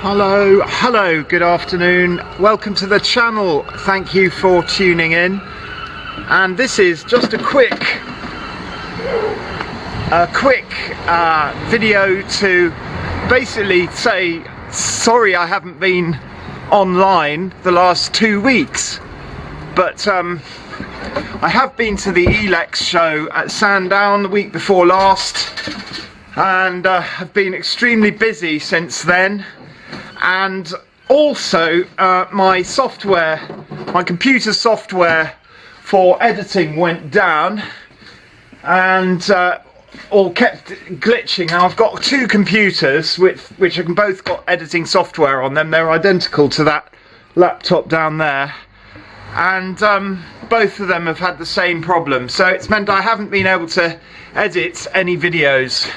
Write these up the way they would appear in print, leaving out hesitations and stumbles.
Hello, good afternoon. Welcome to the channel. Thank you for tuning in. And this is just a quick video to basically say sorry I haven't been online the last 2 weeks, but I have been to the Elex show at Sandown the week before last, and have been extremely busy since then. And also my computer software for editing went down, and all kept glitching. Now I've got two computers which have both got editing software on them. They're identical to that laptop down there, and both of them have had the same problem, so it's meant I haven't been able to edit any videos.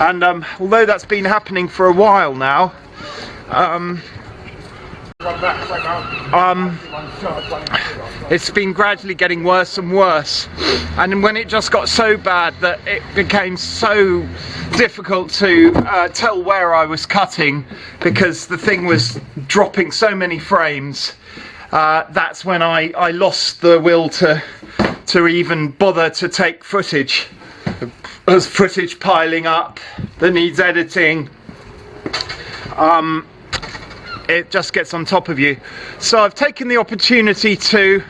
And although that's been happening for a while now, it's been gradually getting worse and worse, and when it just got so bad that it became so difficult to tell where I was cutting because the thing was dropping so many frames, that's when I lost the will to even bother to take footage. There's footage piling up that needs editing. It just gets on top of you. So I've taken the opportunity to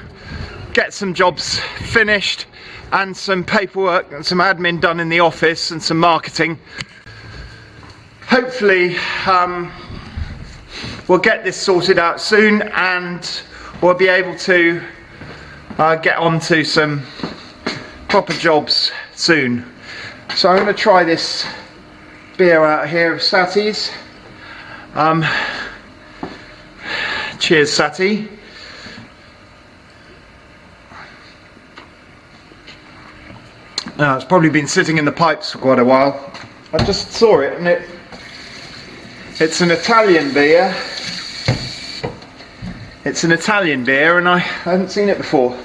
get some jobs finished and some paperwork and some admin done in the office and some marketing. Hopefully we'll get this sorted out soon, and we'll be able to get on to some proper jobs soon. So I'm going to try this beer out here of Sati's. Cheers, Sati. Now, it's probably been sitting in the pipes for quite a while. I just saw it, and it's an Italian beer. It's an Italian beer, and I hadn't seen it before.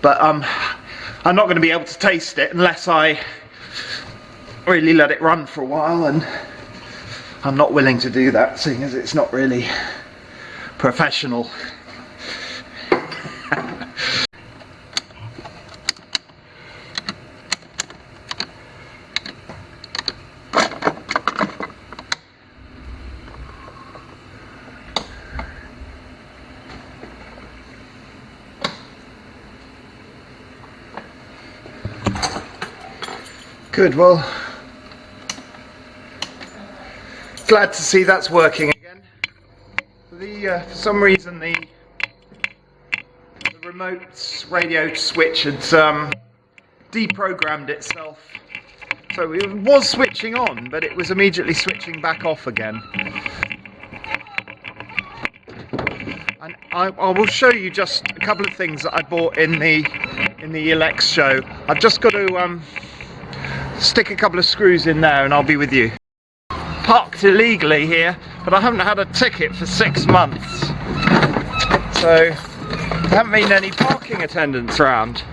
But I'm not going to be able to taste it unless I really let it run for a while, and I'm not willing to do that, seeing as it's not really professional. Good, well, glad to see that's working again. For some reason the remote radio switch had deprogrammed itself, so it was switching on, but it was immediately switching back off again. And I will show you just a couple of things that I bought in the Elex show. I've just got to stick a couple of screws in there and I'll be with you. Parked illegally here, but I haven't had a ticket for 6 months, so there haven't been any parking attendants around.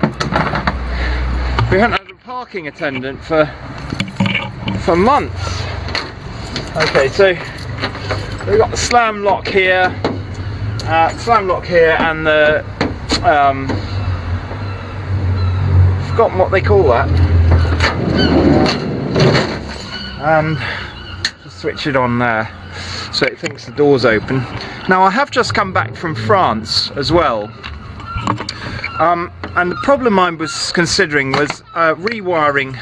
We haven't had a parking attendant for months. Okay, so we've got the slam lock here, and the forgotten what they call that, and switch it on there so it thinks the door's open. Now I have just come back from France as well, and the problem I was considering was rewiring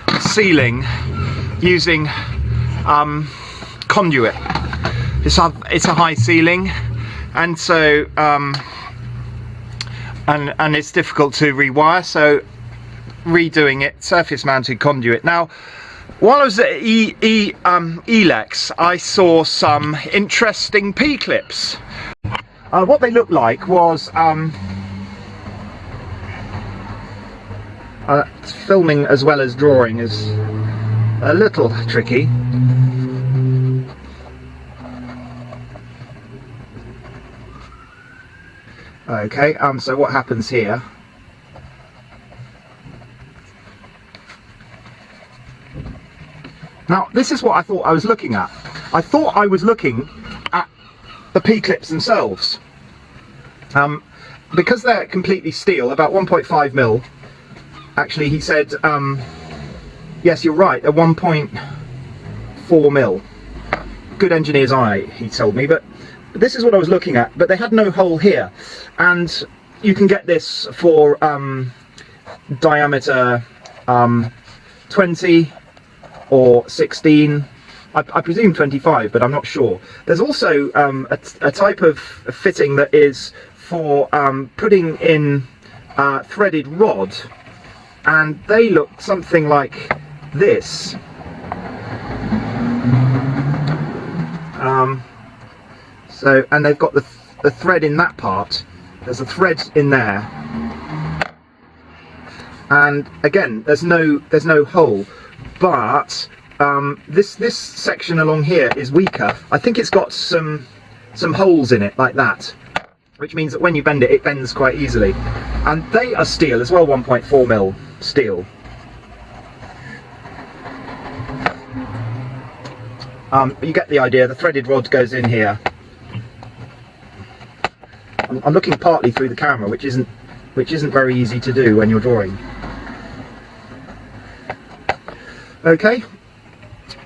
the ceiling using conduit. It's a high ceiling, and so and it's difficult to rewire, so redoing it surface mounted conduit. Now while I was at Elex, I saw some interesting P-clips. What they looked like was filming as well as drawing is a little tricky. Okay, so what happens here? Now, this is what I thought I was looking at. I thought I was looking at the P-clips themselves. Because they're completely steel, about 1.5 mil. Actually, he said, yes, you're right, they're 1.4 mil. Good engineer's eye, he told me, but this is what I was looking at, but they had no hole here. And you can get this for diameter 20 or 16. I presume 25, but I'm not sure. There's also a type of fitting that is for putting in threaded rod, and they look something like this. And they've got the thread in that part. There's a thread in there, and again, there's no hole, but this section along here is weaker. I think it's got some holes in it like that, which means that when you bend it, it bends quite easily. And they are steel as well, 1.4 mil steel. You get the idea. The threaded rod goes in here. I'm looking partly through the camera, which isn't very easy to do when you're drawing. Okay,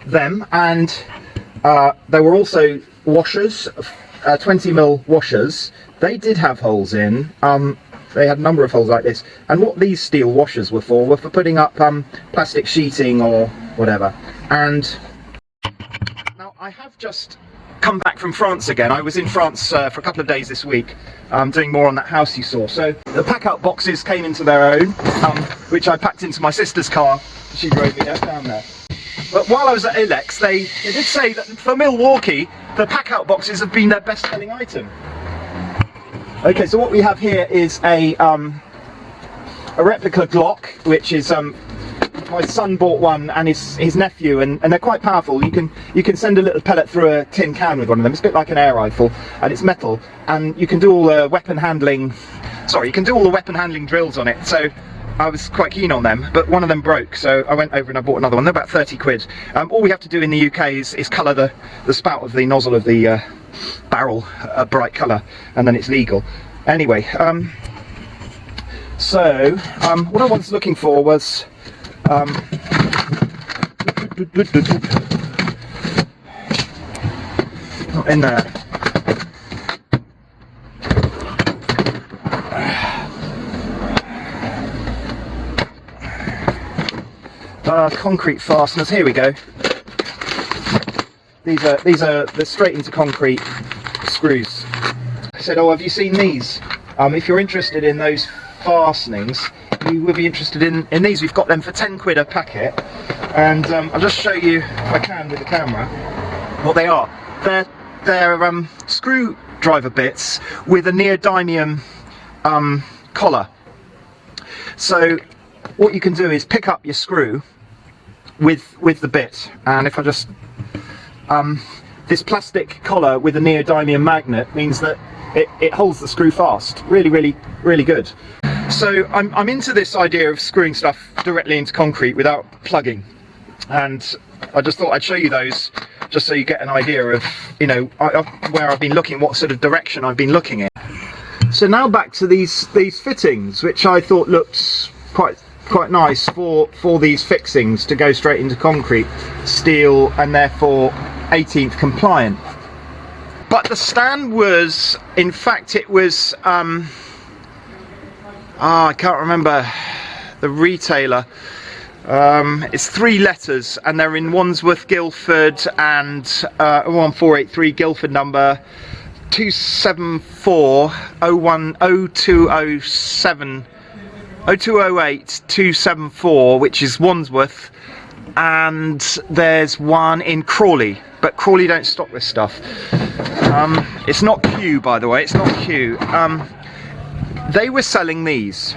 them, and there were also washers, 20 mil washers. They did have holes in. They had a number of holes like this, and what these steel washers were for putting up plastic sheeting or whatever. And now I have just come back from France again. I was in France for a couple of days this week, doing more on that house you saw. So the pack-out boxes came into their own, which I packed into my sister's car. She drove me down there. But while I was at Elex, they did say that for Milwaukee, the pack-out boxes have been their best-selling item. Okay, so what we have here is a replica Glock, which is my son bought one, and his nephew, and they're quite powerful. You can send a little pellet through a tin can with one of them. It's a bit like an air rifle, and it's metal, and you can do all the weapon handling. Sorry, you can do all the weapon handling drills on it. So I was quite keen on them, but one of them broke, so I went over and I bought another one. They're about 30 quid. All we have to do in the UK is colour the spout of the nozzle of the barrel a bright colour, and then it's legal. Anyway, so what I was looking for was not in there. Concrete fasteners. Here we go. These are the straight into concrete screws. I said, oh, have you seen these? If you're interested in those fastenings, you will be interested in these. We've got them for 10 quid a packet, and I'll just show you, if I can with the camera, what they are. They're screwdriver bits with a neodymium collar. So what you can do is pick up your screw with the bit, and if I just this plastic collar with a neodymium magnet means that it holds the screw fast. Really good. So I'm into this idea of screwing stuff directly into concrete without plugging, and I just thought I'd show you those just so you get an idea of, you know, where I've been looking, what sort of direction I've been looking in. So now back to these fittings, which I thought looked quite nice for these fixings to go straight into concrete, steel, and therefore 18th compliant. But the stand was, in fact, it was I can't remember the retailer. It's 3 letters, and they're in Wandsworth, Guildford, and 1483 Guildford number 274 0207 0208 274, which is Wandsworth, and there's one in Crawley, but Crawley don't stock this stuff. It's not Q, by the way, it's not Q. They were selling these,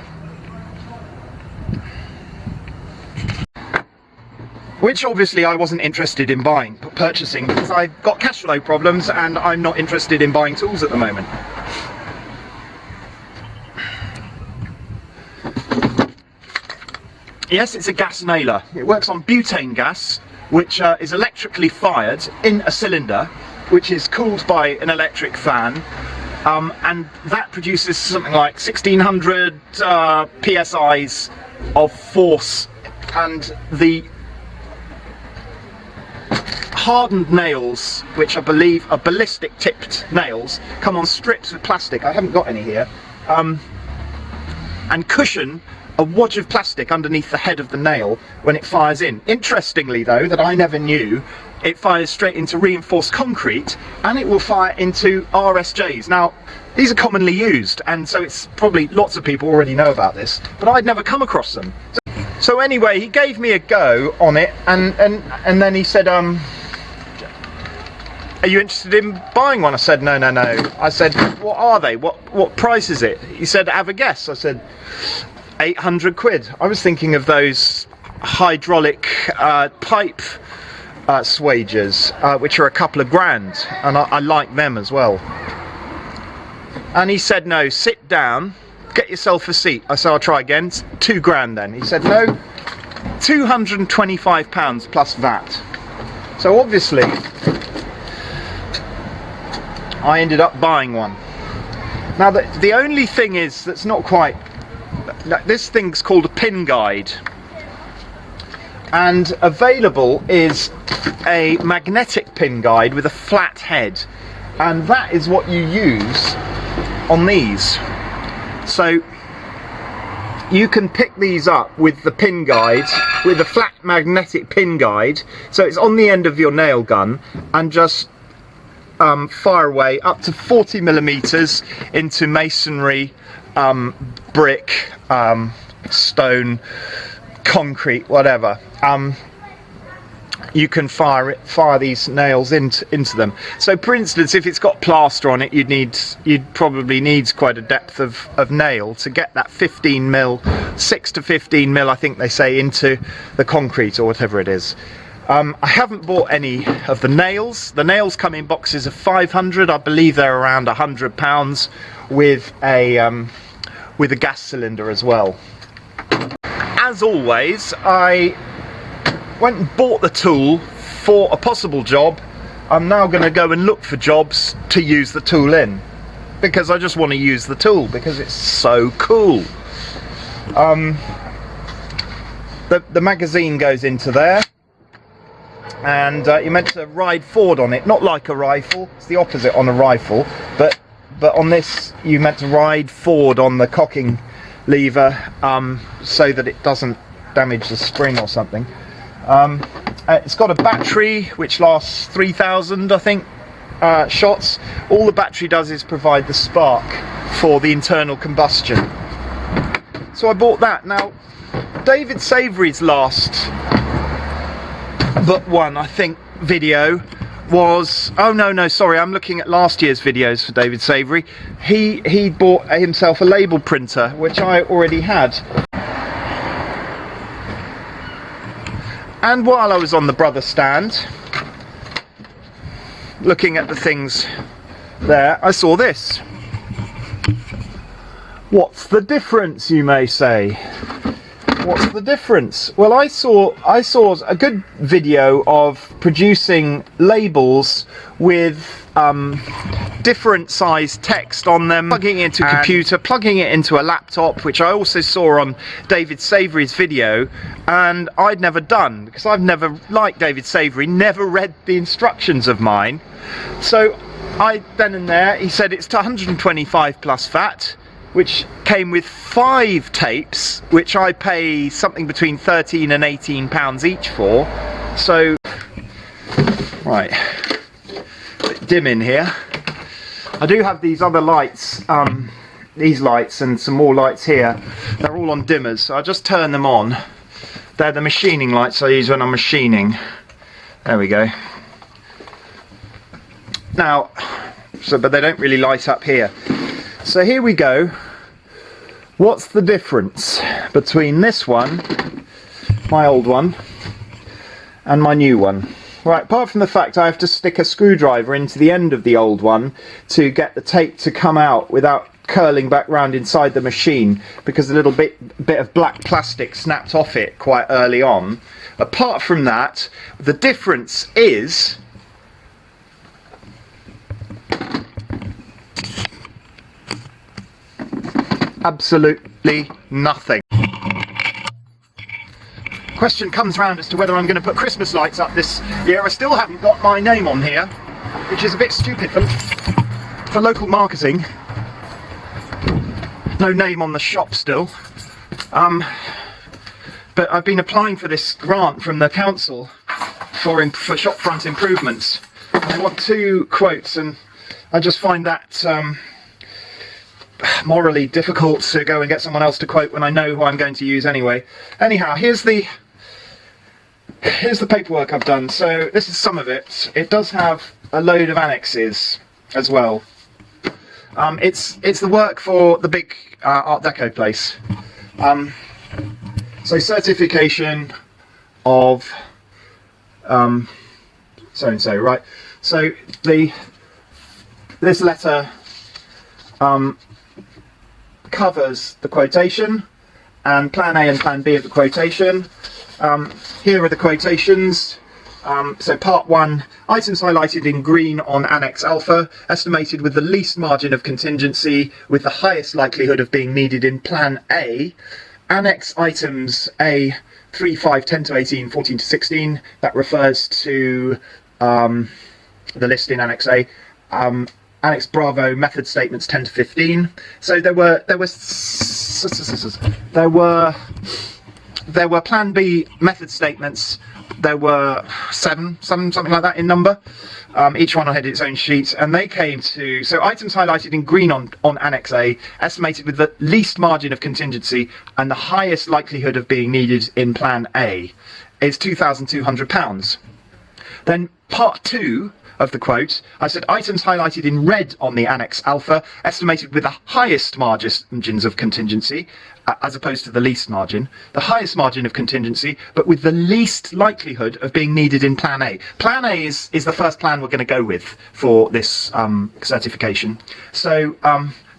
which obviously I wasn't interested in purchasing, because I've got cash flow problems and I'm not interested in buying tools at the moment. Yes, it's a gas nailer. It works on butane gas, which is electrically fired in a cylinder, which is cooled by an electric fan, and that produces something like 1600 psi's of force, and the hardened nails, which I believe are ballistic tipped nails, come on strips of plastic, I haven't got any here, and cushion a wadge of plastic underneath the head of the nail when it fires in. Interestingly though, that I never knew, it fires straight into reinforced concrete, and it will fire into RSJs. Now, these are commonly used, and so it's probably lots of people already know about this, but I'd never come across them. So anyway, he gave me a go on it, and then he said, are you interested in buying one? I said, no. I said, what are they? What price is it? He said, have a guess. I said, 800 quid. I was thinking of those hydraulic pipe swagers, which are a couple of grand, and I like them as well. And he said, no, sit down, get yourself a seat. I said, I'll try again. It's 2 grand then. He said, no, £225 plus VAT. So obviously, I ended up buying one. Now the only thing is that's not quite, this thing's called a pin guide, and available is a magnetic pin guide with a flat head, and that is what you use on these. So you can pick these up with the pin guide, with a flat magnetic pin guide, so it's on the end of your nail gun, and just fire away up to 40 millimeters into masonry, brick, stone, concrete, whatever. You can fire these nails into them. So for instance, if it's got plaster on it, you'd probably need quite a depth of nail to get that 15 mil, 6 to 15 mil, I think they say, into the concrete or whatever it is. I haven't bought any of the nails. The nails come in boxes of 500. I believe they're around £100 with a gas cylinder as well. As always, I went and bought the tool for a possible job. I'm now going to go and look for jobs to use the tool in, because I just want to use the tool because it's so cool. The magazine goes into there, and you're meant to ride forward on it, not like a rifle. It's the opposite on a rifle, but on this you're meant to ride forward on the cocking lever, so that it doesn't damage the spring or something. It's got a battery which lasts 3,000, I think, shots. All the battery does is provide the spark for the internal combustion. So I bought that. Now, David Savory's last but one, I think, video was, oh no, sorry, I'm looking at last year's videos for David Savory. He bought himself a label printer, which I already had. And while I was on the brother stand, looking at the things there, I saw this. What's the difference, you may say? What's the difference? Well, I saw a good video of producing labels with different size text on them, plugging it into a computer, plugging it into a laptop, which I also saw on David Savory's video, and I'd never done, because I've never, like David Savory, never read the instructions of mine. So I then and there, he said it's to 125 plus VAT, which came with 5 tapes, which I pay something between 13 and 18 pounds each for. So, right, a bit dim in here. I do have these other lights, these lights and some more lights here. They're all on dimmers, so I'll just turn them on. They're the machining lights I use when I'm machining. There we go. Now, but they don't really light up here. So here we go. What's the difference between this one, my old one, and my new one? Right, apart from the fact I have to stick a screwdriver into the end of the old one to get the tape to come out without curling back round inside the machine because a little bit of black plastic snapped off it quite early on. Apart from that, the difference is absolutely nothing. Question comes round as to whether I'm going to put Christmas lights up this year. I still haven't got my name on here, which is a bit stupid for local marketing. No name on the shop still. But I've been applying for this grant from the council for shopfront improvements. I want 2 quotes, and I just find that morally difficult to go and get someone else to quote when I know who I'm going to use anyway. Anyhow, here's the paperwork I've done. So this is some of it. It does have a load of annexes as well. It's the work for the big Art Deco place. So certification of so and so, right? So this letter covers the quotation and plan A and plan B of the quotation. Here are the quotations. So part 1, items highlighted in green on Annex Alpha, estimated with the least margin of contingency, with the highest likelihood of being needed in Plan A. Annex items A 3, 5, 10 to 18, 14 to 16, that refers to the list in Annex A. Annex Bravo method statements 10 to 15. So there were Plan B method statements. There were 7, something like that in number. Each one had its own sheet, and they came to, so items highlighted in green on Annex A, estimated with the least margin of contingency and the highest likelihood of being needed in Plan A, is £2,200. Then part 2 of the quote, I said items highlighted in red on the Annex Alpha, estimated with the highest margins of contingency, as opposed to the least margin, the highest margin of contingency, but with the least likelihood of being needed in Plan A. Plan A is the first plan we're going to go with for this certification. So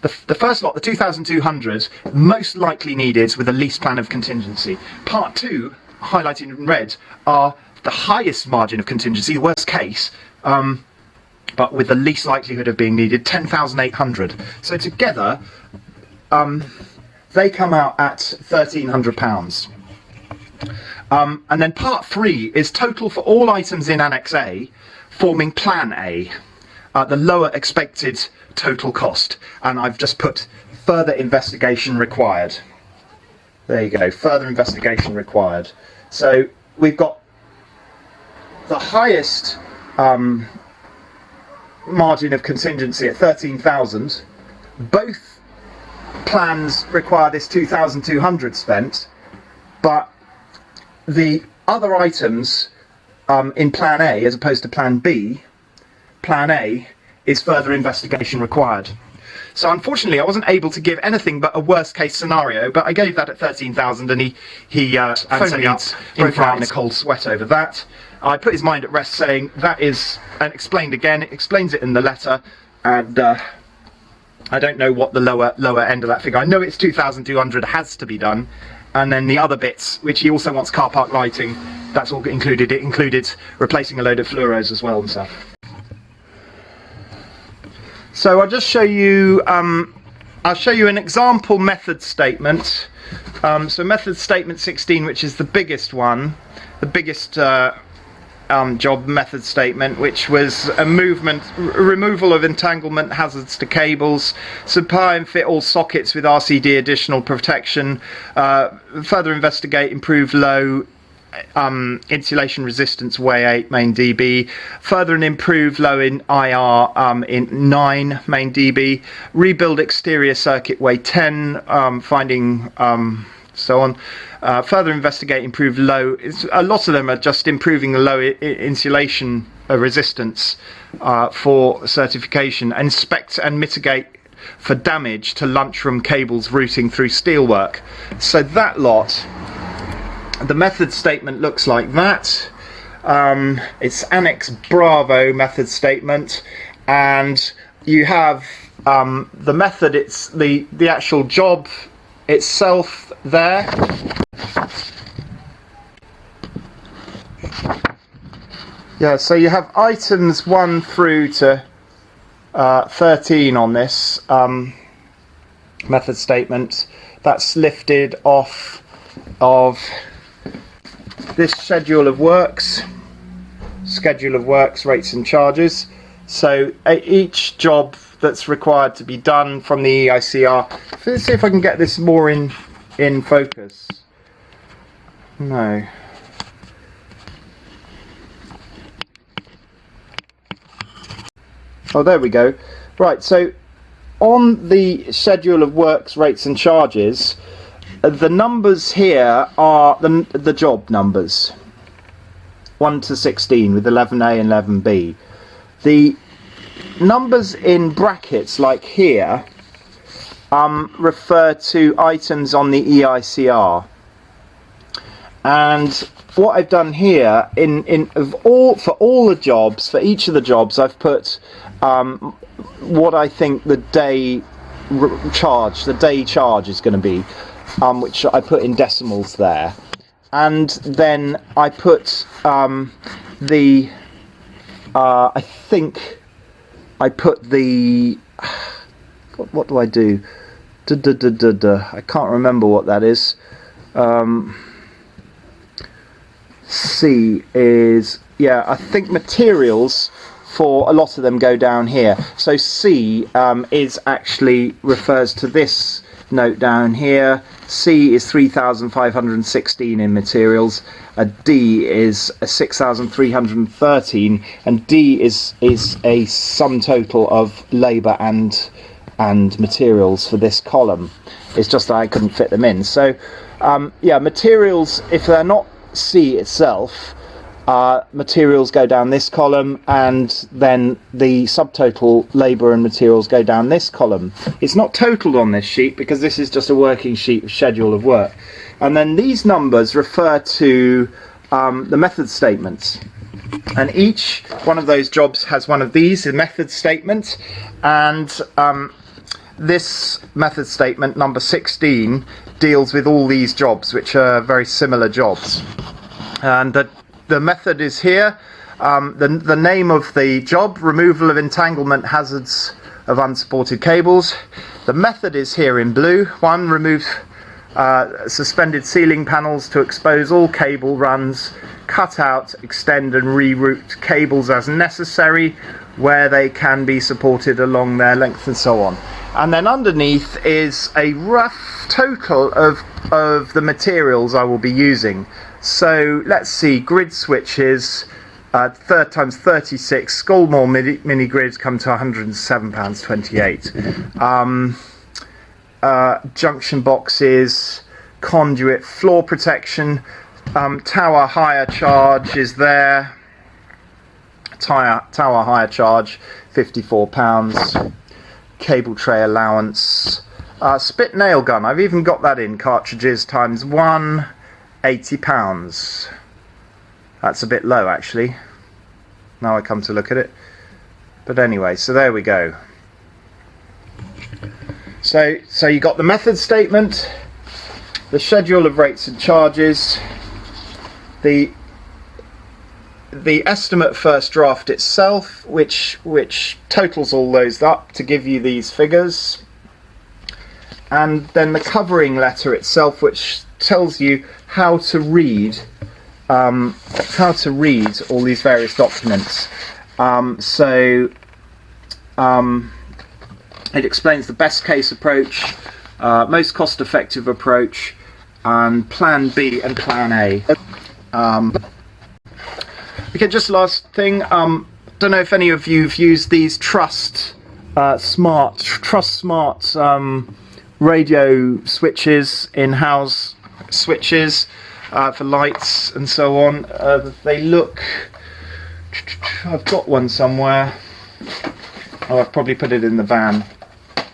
the first lot, the 2,200, most likely needed with the least plan of contingency. Part 2, highlighted in red, are the highest margin of contingency, the worst case, but with the least likelihood of being needed, 10,800. So together, they come out at £1,300. And then part 3 is total for all items in Annex A, forming Plan A, the lower expected total cost. And I've just put further investigation required. There you go, further investigation required. So we've got the highest margin of contingency at 13,000. Both plans require this 2,200 spent, but the other items in Plan A as opposed to Plan B, Plan A is further investigation required. So unfortunately I wasn't able to give anything but a worst case scenario, but I gave that at 13,000, and he phoned me up, broke out in a cold sweat over that. I put his mind at rest, saying that is, and explained again, it explains it in the letter, and I don't know what the lower end of that figure. I know it's 2,200 has to be done, and then the other bits, which he also wants car park lighting, that's all included. It included replacing a load of fluoros as well and stuff. So I'll just show you, I'll show you an example method statement. So method statement 16, which is the biggest one, the biggest job method statement, which was a removal of entanglement hazards to cables, supply and fit all sockets with RCD additional protection, further investigate, improve low insulation resistance way 8 main dB, further and improve low in IR in 9 main dB, rebuild exterior circuit way 10, finding so on. Further investigate, improve low. A lot of them are just improving the low insulation resistance for certification. Inspect and mitigate for damage to lunchroom cables routing through steelwork. So that lot, the method statement looks like that. It's Annex Bravo method statement, and you have the method, it's the actual job itself there. Yeah, so you have items 1 through to 13 on this method statement. That's lifted off of this schedule of works, rates and charges. So each job that's required to be done from the EICR. Let's see if I can get this more in focus. No. Oh, there we go. Right, so on the schedule of works, rates and charges, the numbers here are the job numbers, 1 to 16 with 11A and 11B. The numbers in brackets, like here, refer to items on the EICR. And what I've done here, for all the jobs, for each of the jobs, I've put what I think the day charge is going to be, which I put in decimals there. And then I put I think I put the, what do I do? I can't remember what that is. C is, yeah, I think materials for a lot of them go down here. So C is actually refers to this note down here. C is 3,516 in materials. D is 6,313, and D is a sum total of labour and materials for this column. It's just that I couldn't fit them in. So yeah, materials, if they're not C itself, materials go down this column, and then the subtotal labour and materials go down this column. It's not totaled on this sheet because this is just a working sheet of schedule of work. And then these numbers refer to the method statements. And each one of those jobs has one of these, a method statement, and this method statement, number 16, deals with all these jobs, which are very similar jobs. And the method is here. The name of the job, removal of entanglement hazards of unsupported cables. The method is here in blue. 1, remove suspended ceiling panels to expose all cable runs, cut out, extend and reroute cables as necessary where they can be supported along their length, and so on. And then underneath is a rough total of the materials I will be using. So let's see, grid switches, third times 36, Skolmore mini grids come to £107.28. Junction boxes, conduit, floor protection, tower hire charge is there. Tower hire charge, £54. Cable tray allowance. Spit nail gun, I've even got that in, cartridges times 1, £80. That's a bit low actually, now I come to look at it. But anyway, so there we go. So you got the method statement, the schedule of rates and charges, the estimate first draft itself, which totals all those up to give you these figures, and then the covering letter itself, which tells you how to read all these various documents. It explains the best case approach, most cost effective approach, and plan B and plan A. Okay, just last thing, don't know if any of you have used these Trust Smart radio switches, in-house switches for lights and so on. They look, I've got one somewhere. Oh, I've probably put it in the van,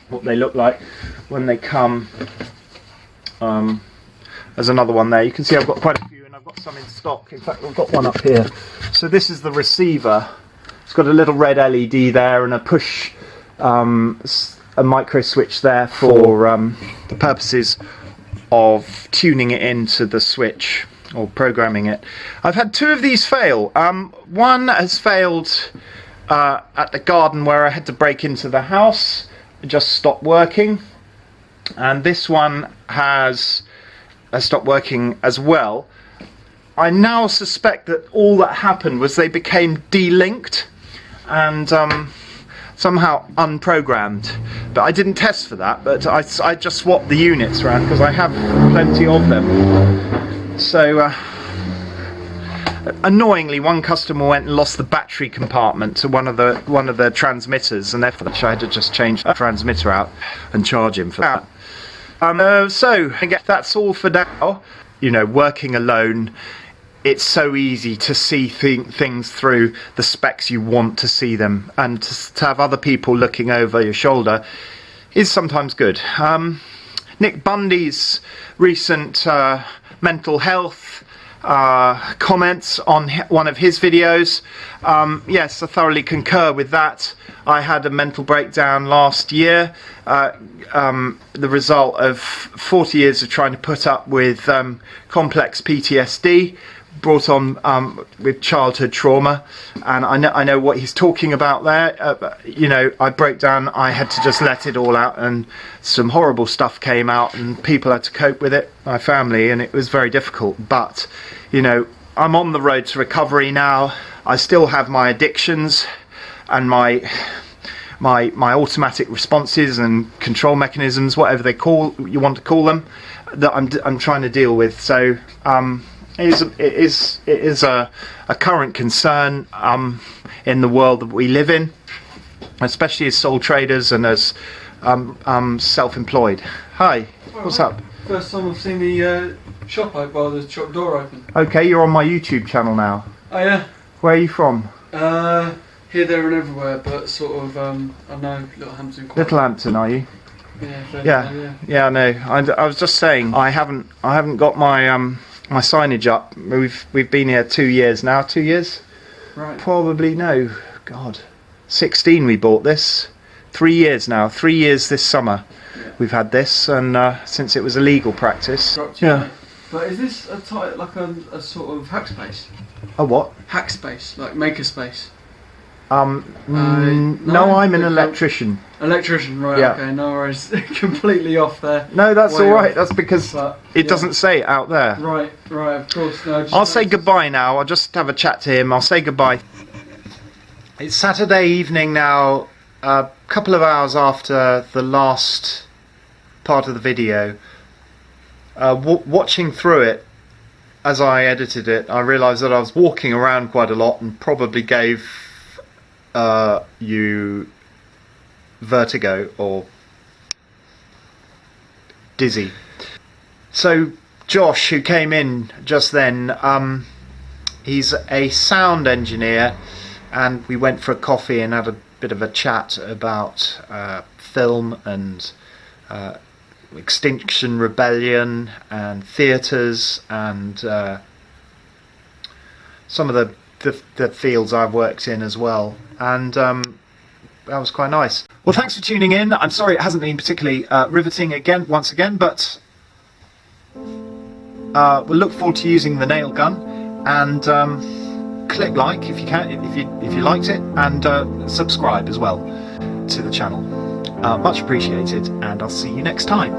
what they look like when they come. There's another one there. You can see I've got quite a few, and I've got some in stock. In fact, I've got one up here. So this is the receiver. It's got a little red LED there and a push a micro switch there for the purposes of tuning it into the switch or programming it. I've had 2 of these fail. One has failed at the garden where I had to break into the house. It just stopped working, and this one has stopped working as well. I now suspect that all that happened was they became delinked and somehow unprogrammed, but I didn't test for that. But I just swapped the units around because I have plenty of them. So annoyingly, one customer went and lost the battery compartment to one of the transmitters, and therefore I had to just change the transmitter out and charge him for that. So I guess that's all for now. You know, working alone, it's so easy to see things through the specs you want to see them, and to have other people looking over your shoulder is sometimes good. Nick Bundy's recent mental health comments on one of his videos, yes, I thoroughly concur with that. I had a mental breakdown last year, the result of 40 years of trying to put up with complex PTSD brought on with childhood trauma, and I know what he's talking about there. You know, I broke down, I had to just let it all out, and some horrible stuff came out, and people had to cope with it, my family, and it was very difficult. But you know, I'm on the road to recovery now. I still have my addictions and my automatic responses and control mechanisms, whatever you want to call them, that I'm trying to deal with. So it is a current concern in the world that we live in, especially as sole traders and as self-employed. Hi, what's up? First time I've seen the shop open, well, the shop door open. Okay, you're on my YouTube channel now. Oh yeah. Where are you from? Here, there, and everywhere, but sort of I know Littlehampton. Littlehampton, are you? Yeah. Yeah. I know. I was just saying, I haven't got my my signage up. We've been here 2 years now. 2 years? Right. Probably, no. God, 16 we bought this. 3 years now. 3 years this summer. Yeah. We've had this, and since it was a legal practice. Yeah. But is this a type, like a sort of hack space? A what? Hack space, like maker space. No, I'm an electrician. Electrician, right? Yeah. Okay, no worries. Completely off there. No, that's all right. Off. That's because it doesn't say it out there. Right. Of course. No. I'll say goodbye now. I'll just have a chat to him. I'll say goodbye. It's Saturday evening now, a couple of hours after the last part of the video. Watching through it, as I edited it, I realised that I was walking around quite a lot and probably gave you vertigo or dizzy. So Josh, who came in just then, he's a sound engineer, and we went for a coffee and had a bit of a chat about film and Extinction Rebellion and theatres and some of the fields I've worked in as well, and that was quite nice. Well, thanks for tuning in. I'm sorry it hasn't been particularly riveting once again, but we'll look forward to using the nail gun, and click like if you can, if you liked it, and subscribe as well to the channel. Much appreciated, and I'll see you next time.